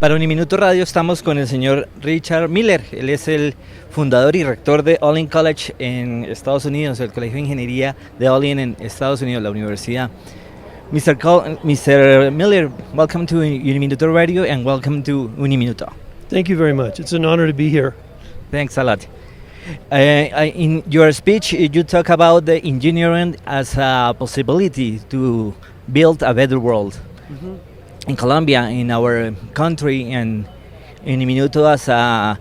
Para Uniminuto Radio estamos con el señor Richard Miller. Él es el fundador y rector de Olin College en Estados Unidos, el Colegio de Ingeniería de Olin en Estados Unidos, la universidad. Mr. Miller, welcome to Uniminuto Radio and welcome to Uniminuto. Thank you very much. It's an honor to be here. Thanks a lot. In your speech, you talk about the engineering as a possibility to build a better world. Mm-hmm. In Colombia, in our country, and Uniminuto as a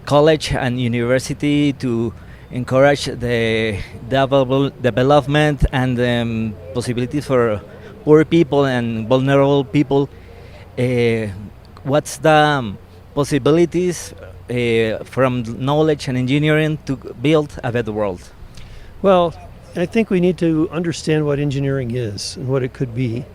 college and university to encourage the development and possibilities for poor people and vulnerable people. What's the possibilities from knowledge and engineering to build a better world? Well, I think we need to understand what engineering is and what it could be.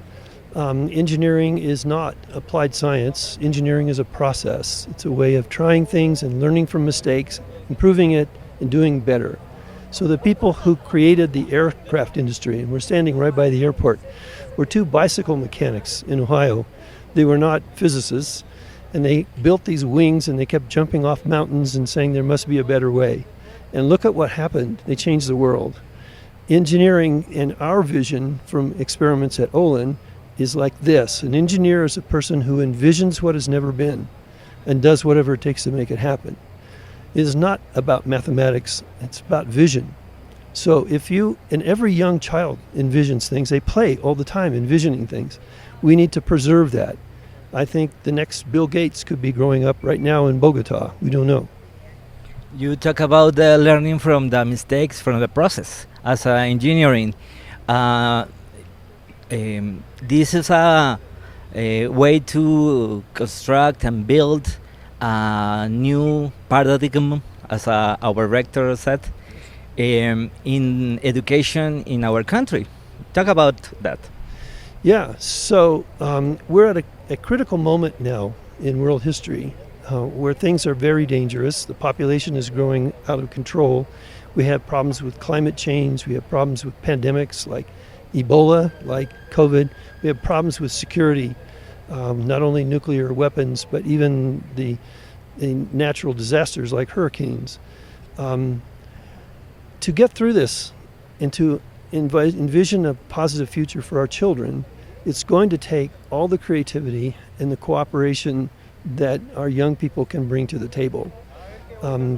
Engineering is not applied science. Engineering is a process. It's a way of trying things and learning from mistakes, improving it, and doing better. So the people who created the aircraft industry, and we're standing right by the airport, were two bicycle mechanics in Ohio. They were not physicists, and they built these wings and they kept jumping off mountains and saying there must be a better way. And look at what happened. They changed the world. Engineering, in our vision from experiments at Olin, is like this. An engineer is a person who envisions what has never been and does whatever it takes to make it happen. It is not about mathematics, it's about vision. So and every young child envisions things, they play all the time envisioning things. We need to preserve that. I think the next Bill Gates could be growing up right now in Bogota. We don't know. You talk about the learning from the mistakes, from the process as engineering. This is a way to construct and build a new paradigm, as our rector said, in education in our country. Talk about that. Yeah, so we're at a critical moment now in world history where things are very dangerous. The population is growing out of control. We have problems with climate change. We have problems with pandemics like Ebola, like COVID. We have problems with security, not only nuclear weapons, but even the natural disasters like hurricanes. To get through this and to envision a positive future for our children, it's going to take all the creativity and the cooperation that our young people can bring to the table.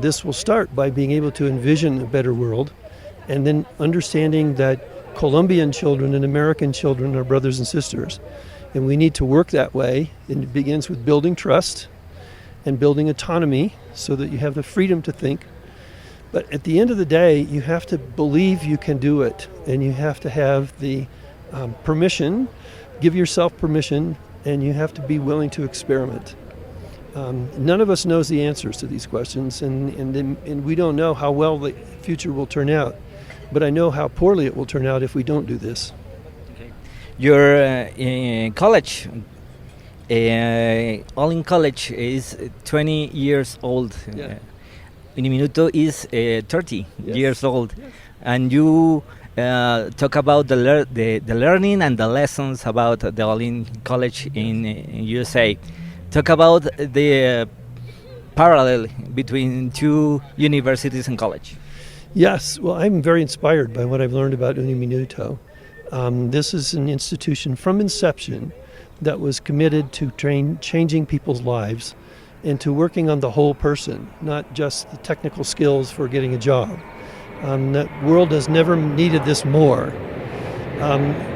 This will start by being able to envision a better world and then understanding that Colombian children and American children are brothers and sisters. And we need to work that way. And it begins with building trust and building autonomy so that you have the freedom to think. But at the end of the day, you have to believe you can do it. And you have to have the permission, give yourself permission, and you have to be willing to experiment. None of us knows the answers to these questions, and we don't know how well the future will turn out. But I know how poorly it will turn out if we don't do this. Okay. Your college, Olin College, is 20 years old. Yeah. Uniminuto is 30 Yes. years old. Yes. And you talk about the learning and the lessons about the Olin College in USA. Talk about the parallel between two universities and college. Yes, well, I'm very inspired by what I've learned about Uniminuto. This is an institution from inception that was committed to changing people's lives and to working on the whole person, not just the technical skills for getting a job. The world has never needed this more.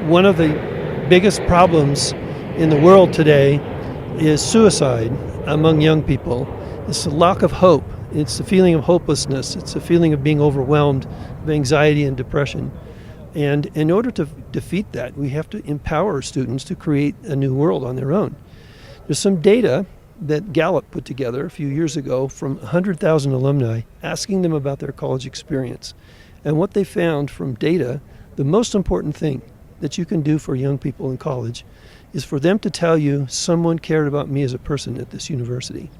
One of the biggest problems in the world today is suicide among young people. It's a lack of hope. It's a feeling of hopelessness. It's a feeling of being overwhelmed of anxiety and depression. And in order to defeat that, we have to empower students to create a new world on their own. There's some data that Gallup put together a few years ago from 100,000 alumni, asking them about their college experience. And what they found from data, the most important thing that you can do for young people in college is for them to tell you, someone cared about me as a person at this university.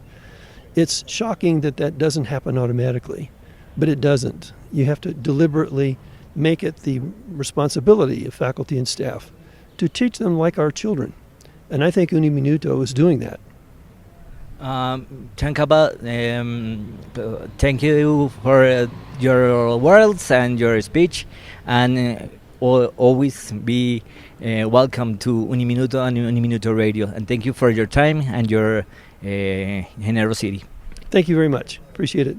It's shocking that that doesn't happen automatically, but it doesn't. You have to deliberately make it the responsibility of faculty and staff to teach them like our children And I think UNIMINUTO is doing that. Thank you for your words and your speech, and always be welcome to UNIMINUTO and UNIMINUTO Radio. And thank you for your time and your generosity. Thank you very much. Appreciate it.